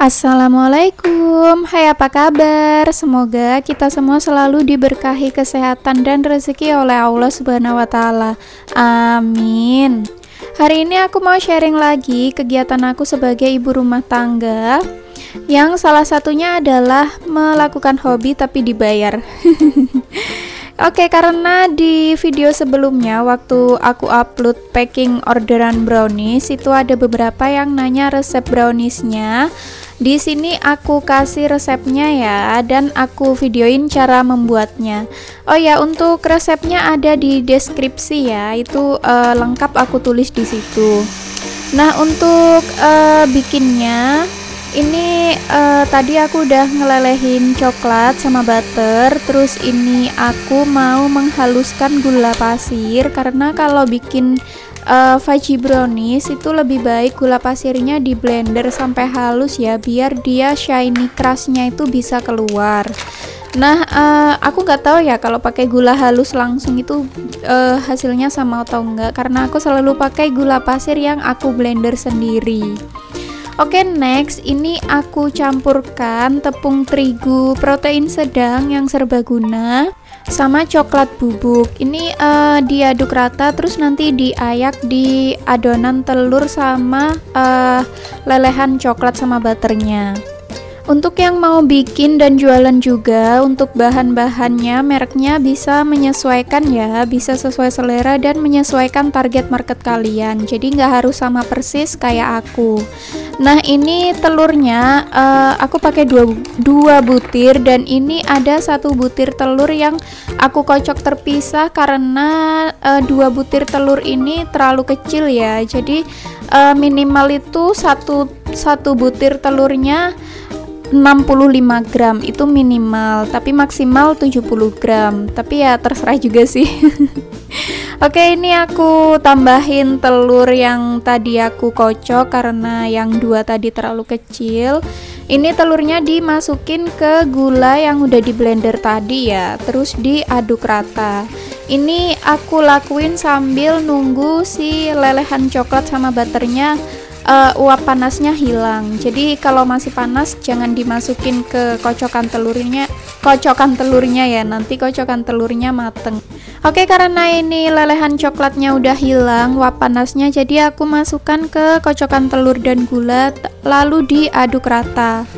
Assalamualaikum, hai apa kabar? Semoga kita semua selalu diberkahi kesehatan dan rezeki oleh Allah Subhanahu wa Ta'ala. Amin. Hari ini aku mau sharing lagi kegiatan aku sebagai ibu rumah tangga, yang salah satunya adalah melakukan hobi tapi dibayar. Oke, karena di video sebelumnya waktu aku upload packing orderan brownies itu ada beberapa yang nanya resep browniesnya. Di sini aku kasih resepnya ya, dan aku videoin cara membuatnya. Oh ya, untuk resepnya ada di deskripsi ya, itu lengkap aku tulis di situ. Nah, untuk bikinnya ini tadi aku udah ngelelehin coklat sama butter, terus ini aku mau menghaluskan gula pasir karena kalau bikin fudgy brownies itu lebih baik gula pasirnya di blender sampai halus ya, biar dia shiny crustnya itu bisa keluar. Nah, aku nggak tahu ya kalau pakai gula halus langsung itu hasilnya sama atau enggak, karena aku selalu pakai gula pasir yang aku blender sendiri. Oke, next ini aku campurkan tepung terigu protein sedang yang serbaguna sama coklat bubuk. Ini diaduk rata, terus nanti diayak di adonan telur sama lelehan coklat sama butternya. Untuk yang mau bikin dan jualan juga, untuk bahan-bahannya mereknya bisa menyesuaikan ya, bisa sesuai selera dan menyesuaikan target market kalian, jadi nggak harus sama persis kayak aku. Nah, ini telurnya aku pakai dua butir, dan ini ada satu butir telur yang aku kocok terpisah karena 2 butir telur ini terlalu kecil ya, jadi minimal itu satu butir telurnya 65 gram itu minimal, tapi maksimal 70 gram, tapi ya terserah juga sih. Oke, ini aku tambahin telur yang tadi aku kocok karena yang 2 tadi terlalu kecil. Ini telurnya dimasukin ke gula yang udah di blender tadi ya, terus diaduk rata. Ini aku lakuin sambil nunggu si lelehan coklat sama butternya uap panasnya hilang. Jadi kalau masih panas jangan dimasukin ke kocokan telurnya ya, nanti kocokan telurnya mateng. Oke, karena ini lelehan coklatnya udah hilang uap panasnya, jadi aku masukkan ke kocokan telur dan gula lalu diaduk rata.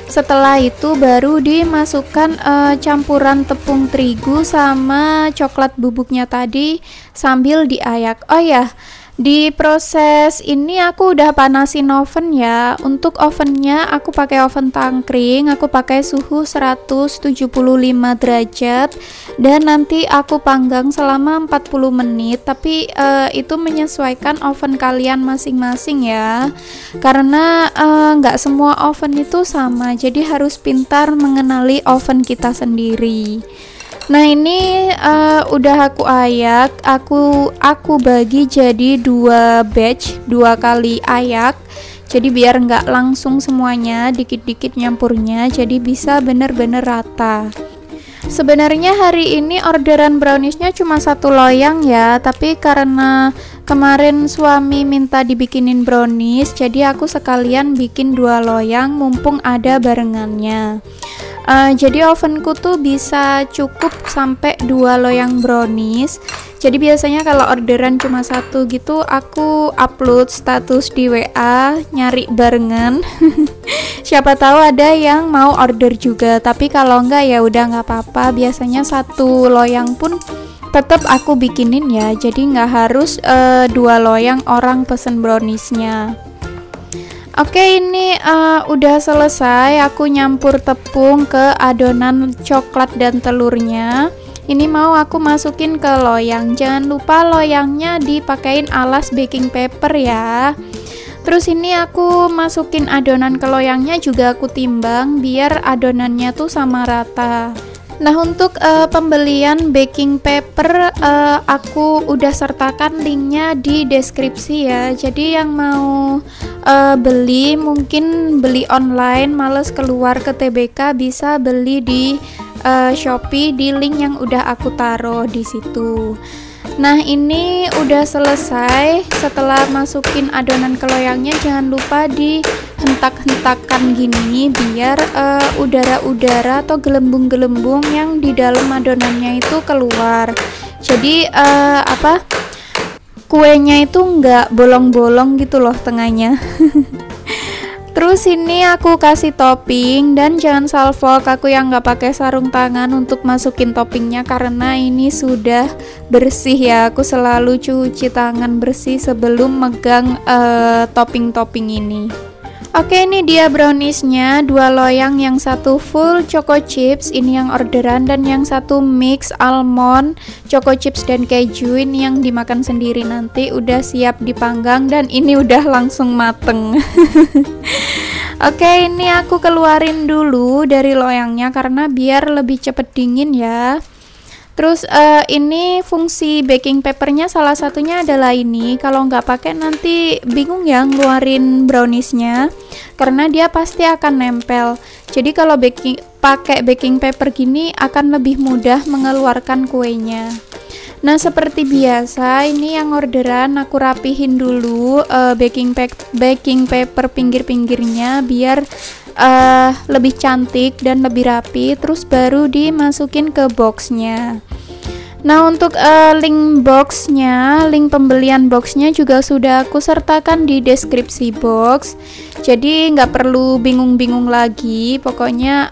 Setelah itu baru dimasukkan campuran tepung terigu sama coklat bubuknya tadi sambil diayak. Oh ya, di proses ini aku udah panasin oven ya. Untuk ovennya aku pakai oven tangkring, aku pakai suhu 175 derajat, dan nanti aku panggang selama 40 menit. Tapi itu menyesuaikan oven kalian masing-masing ya, karena nggak semua oven itu sama, jadi harus pintar mengenali oven kita sendiri. Nah, ini udah aku ayak, aku bagi jadi 2 batch, 2 kali ayak, jadi biar nggak langsung semuanya, dikit-dikit nyampurnya, jadi bisa bener-bener rata. Sebenarnya hari ini orderan browniesnya cuma 1 loyang ya, tapi karena kemarin suami minta dibikinin brownies, jadi aku sekalian bikin 2 loyang mumpung ada barengannya. Jadi ovenku tuh bisa cukup sampai 2 loyang brownies. Jadi biasanya kalau orderan cuma 1 gitu, aku upload status di WA nyari barengan. Siapa tahu ada yang mau order juga, tapi kalau enggak ya udah nggak apa-apa. Biasanya 1 loyang pun tetap aku bikinin ya, jadi nggak harus 2 loyang orang pesen browniesnya. Oke, ini udah selesai, aku nyampur tepung ke adonan coklat dan telurnya. Ini mau aku masukin ke loyang. Jangan lupa loyangnya dipakein alas baking paper ya. Terus ini aku masukin adonan ke loyangnya, juga aku timbang biar adonannya tuh sama rata. Nah, untuk pembelian baking paper aku udah sertakan linknya di deskripsi ya. Jadi yang mau mungkin beli online, males keluar ke TBK, bisa beli di Shopee di link yang udah aku taruh di situ. Nah, ini udah selesai. Setelah masukin adonan ke loyangnya, jangan lupa dihentak-hentakan gini biar udara-udara atau gelembung-gelembung yang di dalam adonannya itu keluar. Jadi kuenya itu nggak bolong-bolong gitu loh tengahnya. Terus ini aku kasih topping, dan jangan salfok aku yang nggak pakai sarung tangan untuk masukin toppingnya karena ini sudah bersih ya. Aku selalu cuci tangan bersih sebelum megang topping-topping ini. Oke, ini dia browniesnya, 2 loyang, yang satu full choco chips, ini yang orderan, dan yang satu mix almond, choco chips dan keju, ini yang dimakan sendiri nanti. Udah siap dipanggang dan ini udah langsung mateng. Oke, ini aku keluarin dulu dari loyangnya karena biar lebih cepet dingin ya. Terus ini fungsi baking papernya salah satunya adalah ini. Kalau nggak pakai nanti bingung ya ngeluarin browniesnya karena dia pasti akan nempel. Jadi kalau pakai baking paper gini akan lebih mudah mengeluarkan kuenya. Nah, seperti biasa ini yang orderan aku rapihin dulu baking paper pinggir-pinggirnya biar lebih cantik dan lebih rapi, terus baru dimasukin ke boxnya. Nah, untuk link pembelian boxnya juga sudah aku sertakan di deskripsi box, jadi nggak perlu bingung-bingung lagi. Pokoknya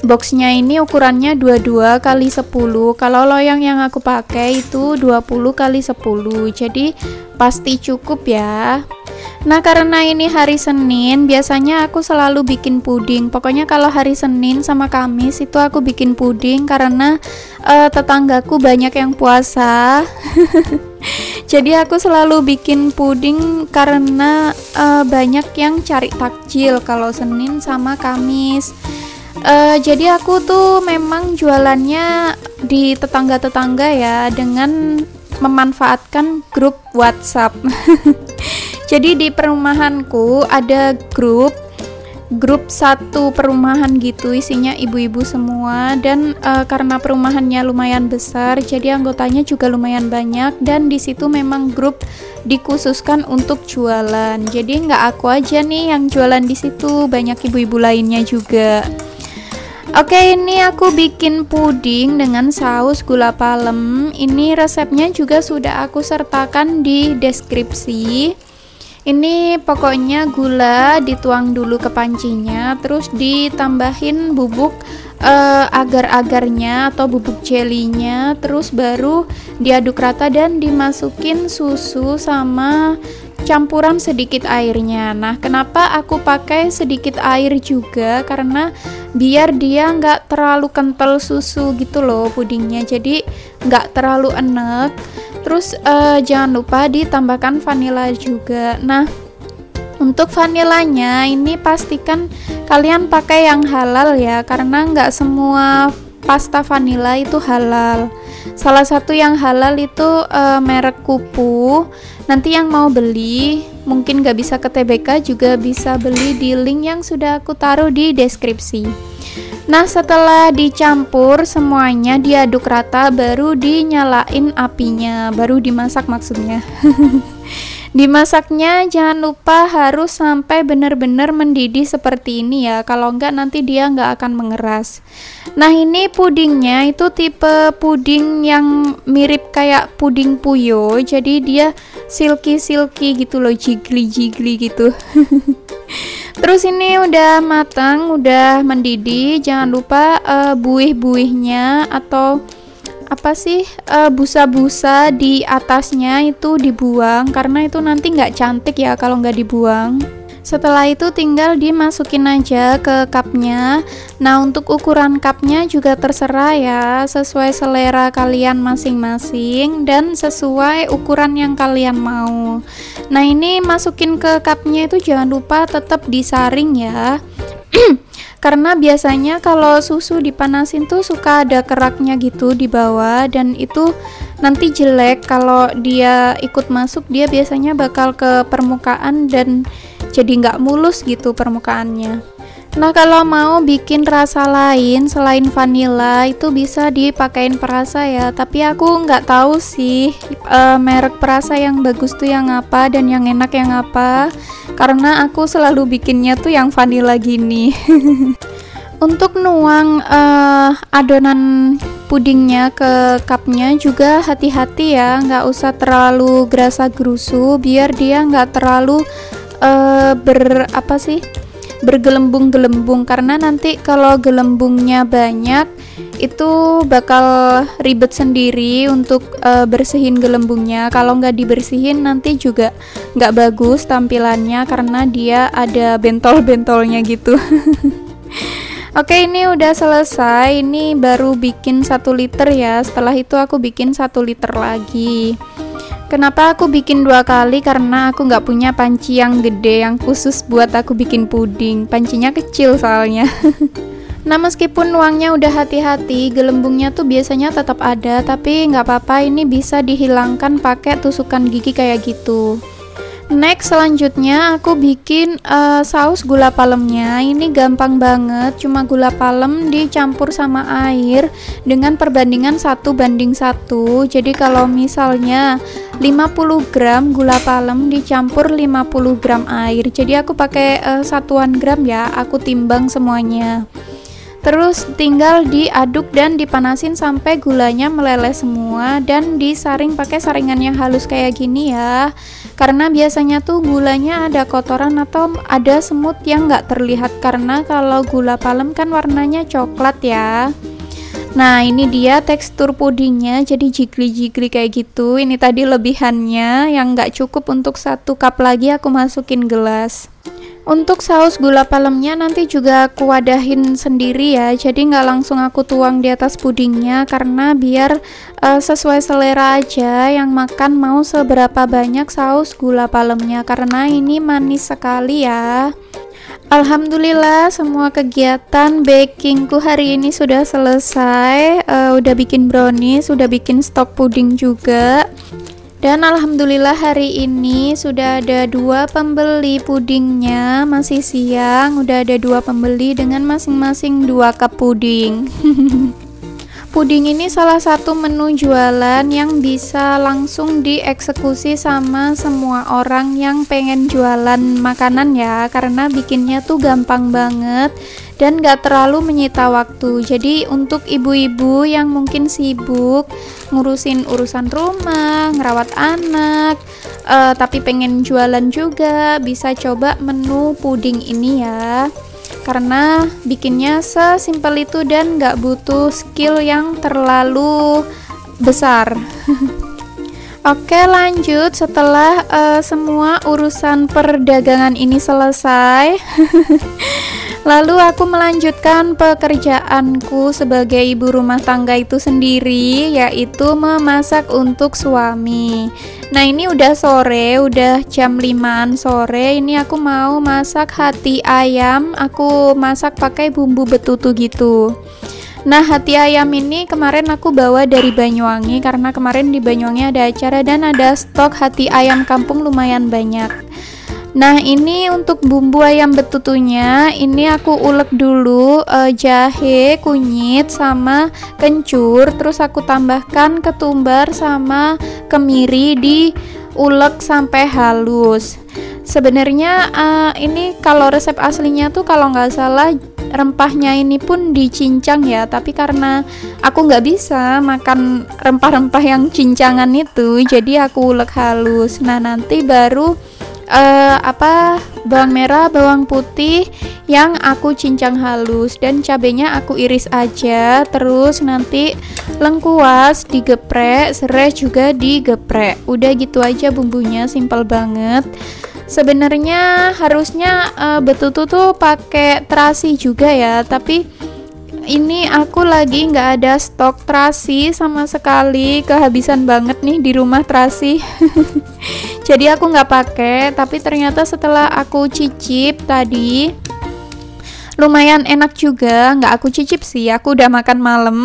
boxnya ini ukurannya 22 x 10. Kalau loyang yang aku pakai itu 20 x 10, jadi pasti cukup ya. Nah, karena ini hari Senin, biasanya aku selalu bikin puding. Pokoknya kalau hari Senin sama Kamis itu aku bikin puding karena tetanggaku banyak yang puasa. Jadi aku selalu bikin puding karena banyak yang cari takjil kalau Senin sama Kamis. Jadi aku tuh memang jualannya di tetangga-tetangga ya, dengan memanfaatkan grup WhatsApp. Jadi di perumahanku ada grup satu perumahan gitu, isinya ibu-ibu semua, dan karena perumahannya lumayan besar jadi anggotanya juga lumayan banyak, dan di situ memang grup dikhususkan untuk jualan. Jadi nggak aku aja nih yang jualan di situ, banyak ibu-ibu lainnya juga. Oke, ini aku bikin puding dengan saus gula palem. Ini resepnya juga sudah aku sertakan di deskripsi. Ini pokoknya gula dituang dulu ke pancinya, terus ditambahin bubuk agar-agarnya atau bubuk jelinya, terus baru diaduk rata dan dimasukin susu sama campuran sedikit airnya. Nah, kenapa aku pakai sedikit air juga? Karena biar dia nggak terlalu kental susu gitu loh pudingnya, jadi nggak terlalu enek. Terus jangan lupa ditambahkan vanila juga. Nah, untuk vanilanya ini pastikan kalian pakai yang halal ya, karena nggak semua pasta vanila itu halal. Salah satu yang halal itu merek Kupu. Nanti yang mau beli mungkin nggak bisa ke TBK juga bisa beli di link yang sudah aku taruh di deskripsi. Nah, setelah dicampur semuanya diaduk rata baru dinyalain apinya, baru dimasak maksudnya. Dimasaknya jangan lupa harus sampai benar-benar mendidih seperti ini ya, kalau enggak nanti dia nggak akan mengeras. Nah, ini pudingnya itu tipe puding yang mirip kayak puding puyo, jadi dia silky gitu loh, jiggly gitu. Terus ini udah matang, udah mendidih. Jangan lupa buih-buihnya atau busa-busa di atasnya itu dibuang, karena itu nanti nggak cantik ya kalau nggak dibuang. Setelah itu tinggal dimasukin aja ke cupnya. Nah, untuk ukuran cupnya juga terserah ya, sesuai selera kalian masing-masing dan sesuai ukuran yang kalian mau. Nah, ini masukin ke cupnya itu jangan lupa tetap disaring ya. Karena biasanya kalau susu dipanasin tuh suka ada keraknya gitu di bawah, dan itu nanti jelek. Kalau dia ikut masuk, dia biasanya bakal ke permukaan dan jadi nggak mulus gitu permukaannya. Nah, kalau mau bikin rasa lain selain vanilla itu bisa dipakein perasa ya, tapi aku nggak tahu sih merek perasa yang bagus tuh yang apa dan yang enak yang apa, karena aku selalu bikinnya tuh yang vanilla gini. Untuk nuang adonan pudingnya ke cupnya juga hati-hati ya, nggak usah terlalu gerasa gerusu biar dia nggak terlalu bergelembung-gelembung, karena nanti kalau gelembungnya banyak itu bakal ribet sendiri untuk bersihin gelembungnya. Kalau nggak dibersihin nanti juga nggak bagus tampilannya karena dia ada bentol-bentolnya gitu. Oke, ini udah selesai. Ini baru bikin 1 liter ya. Setelah itu aku bikin 1 liter lagi. Kenapa aku bikin 2 kali? Karena aku nggak punya panci yang gede yang khusus buat aku bikin puding. Pancinya kecil soalnya. Nah, meskipun nuangnya udah hati-hati, gelembungnya tuh biasanya tetap ada, tapi nggak apa-apa, ini bisa dihilangkan pakai tusukan gigi kayak gitu. Next, selanjutnya aku bikin saus gula palemnya. Ini gampang banget, cuma gula palem dicampur sama air dengan perbandingan 1:1. Jadi kalau misalnya 50 gram gula palem dicampur 50 gram air, jadi aku pakai satuan gram ya, aku timbang semuanya. Terus tinggal diaduk dan dipanasin sampai gulanya meleleh semua, dan disaring pakai saringan yang halus kayak gini ya, karena biasanya tuh gulanya ada kotoran atau ada semut yang nggak terlihat, karena kalau gula palem kan warnanya coklat ya. Nah, ini dia tekstur pudingnya, jadi jigli-jigli kayak gitu. Ini tadi lebihannya yang nggak cukup untuk 1 cup lagi, aku masukin gelas. Untuk saus gula palemnya nanti juga aku wadahin sendiri ya, jadi nggak langsung aku tuang di atas pudingnya, karena biar sesuai selera aja yang makan mau seberapa banyak saus gula palemnya, karena ini manis sekali ya. Alhamdulillah, semua kegiatan bakingku hari ini sudah selesai. Udah bikin brownies, udah bikin stok puding juga. Dan alhamdulillah hari ini sudah ada 2 pembeli pudingnya. Masih siang, udah ada 2 pembeli dengan masing-masing 2 cup puding. Puding ini salah satu menu jualan yang bisa langsung dieksekusi sama semua orang yang pengen jualan makanan ya, karena bikinnya tuh gampang banget dan gak terlalu menyita waktu. Jadi untuk ibu-ibu yang mungkin sibuk ngurusin urusan rumah, ngerawat anak, tapi pengen jualan juga, bisa coba menu puding ini ya, karena bikinnya sesimpel itu dan gak butuh skill yang terlalu besar. Oke, lanjut. Setelah semua urusan perdagangan ini selesai, lalu aku melanjutkan pekerjaanku sebagai ibu rumah tangga itu sendiri, yaitu memasak untuk suami. Nah, ini udah sore, udah jam 5-an sore. Ini aku mau masak hati ayam. Aku masak pakai bumbu betutu gitu. Nah, hati ayam ini kemarin aku bawa dari Banyuwangi, karena kemarin di Banyuwangi ada acara dan ada stok hati ayam kampung lumayan banyak. Nah, ini untuk bumbu ayam betutunya, ini aku ulek dulu jahe, kunyit, sama kencur. Terus aku tambahkan ketumbar sama kemiri, diulek sampai halus. Sebenarnya ini kalau resep aslinya tuh kalau nggak salah rempahnya ini pun dicincang ya, tapi karena aku nggak bisa makan rempah-rempah yang cincangan itu, jadi aku ulek halus. Nah, nanti baru bawang merah, bawang putih yang aku cincang halus, dan cabenya aku iris aja. Terus nanti lengkuas digeprek, serai juga digeprek. Udah gitu aja bumbunya, simpel banget. Sebenarnya harusnya betutu tuh pakai terasi juga ya, tapi ini aku lagi nggak ada stok terasi sama sekali, kehabisan banget nih di rumah terasi. Jadi aku nggak pakai, tapi ternyata setelah aku cicip tadi lumayan enak juga. Nggak aku cicip sih, aku udah makan malam.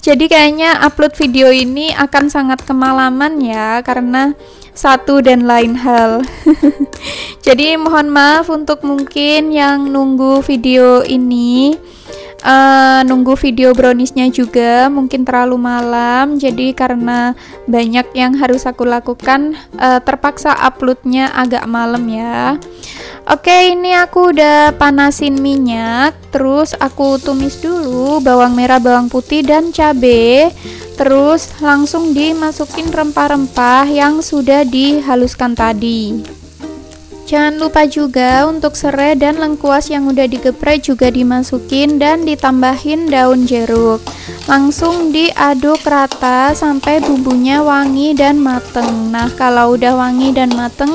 Jadi kayaknya upload video ini akan sangat kemalaman ya, karena satu dan lain hal. Jadi mohon maaf untuk mungkin yang nunggu video ini, nunggu video browniesnya juga mungkin terlalu malam. Jadi karena banyak yang harus aku lakukan, terpaksa uploadnya agak malam ya. Oke, ini aku udah panasin minyak, terus aku tumis dulu bawang merah, bawang putih, dan cabai. Terus langsung dimasukin rempah-rempah yang sudah dihaluskan tadi. Jangan lupa juga untuk serai dan lengkuas yang udah digeprek juga dimasukin dan ditambahin daun jeruk. Langsung diaduk rata sampai bumbunya wangi dan mateng. Nah, kalau udah wangi dan mateng,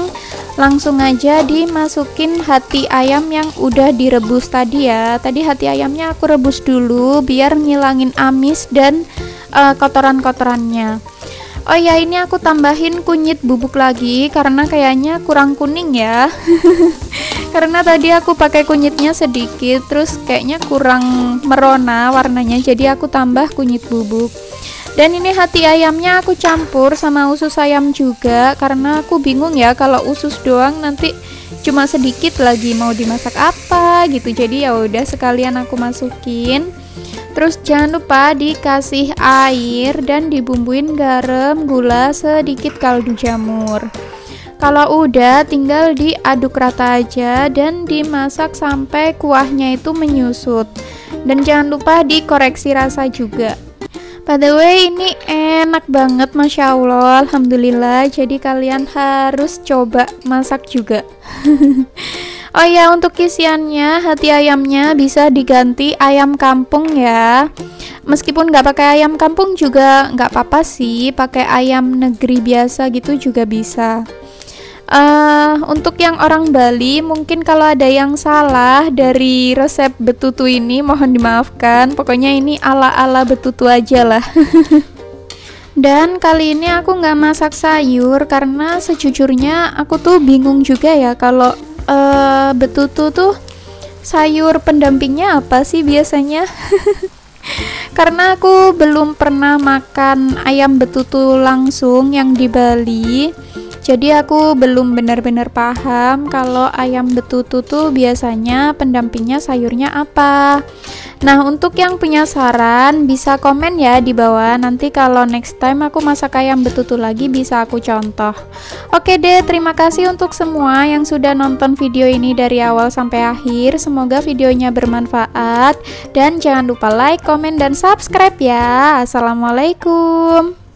langsung aja dimasukin hati ayam yang udah direbus tadi ya. Tadi hati ayamnya aku rebus dulu biar ngilangin amis dan kotoran-kotorannya. Oh ya, ini aku tambahin kunyit bubuk lagi karena kayaknya kurang kuning ya. Karena tadi aku pakai kunyitnya sedikit, terus kayaknya kurang merona warnanya, jadi aku tambah kunyit bubuk. Dan ini hati ayamnya aku campur sama usus ayam juga, karena aku bingung ya kalau usus doang nanti cuma sedikit lagi mau dimasak apa gitu. Jadi ya udah sekalian aku masukin. Terus jangan lupa dikasih air dan dibumbuin garam, gula, sedikit kaldu jamur. Kalau udah tinggal diaduk rata aja dan dimasak sampai kuahnya itu menyusut. Dan jangan lupa dikoreksi rasa juga. By the way, ini enak banget, Masya Allah, Alhamdulillah. Jadi kalian harus coba masak juga. Oh ya, untuk isiannya hati ayamnya bisa diganti ayam kampung ya. Meskipun nggak pakai ayam kampung juga nggak apa-apa sih, pakai ayam negeri biasa gitu juga bisa. Untuk yang orang Bali, mungkin kalau ada yang salah dari resep betutu ini mohon dimaafkan. Pokoknya ini ala-ala betutu aja lah. Dan kali ini aku nggak masak sayur karena sejujurnya aku tuh bingung juga ya kalau betutu tuh sayur pendampingnya apa sih biasanya. Karena aku belum pernah makan ayam betutu langsung yang di Bali, jadi aku belum benar-benar paham kalau ayam betutu tuh biasanya pendampingnya sayurnya apa. Nah, untuk yang punya saran bisa komen ya di bawah. Nanti kalau next time aku masak ayam betutu lagi bisa aku contoh. Oke deh, terima kasih untuk semua yang sudah nonton video ini dari awal sampai akhir. Semoga videonya bermanfaat dan jangan lupa like, komen, dan subscribe ya. Assalamualaikum.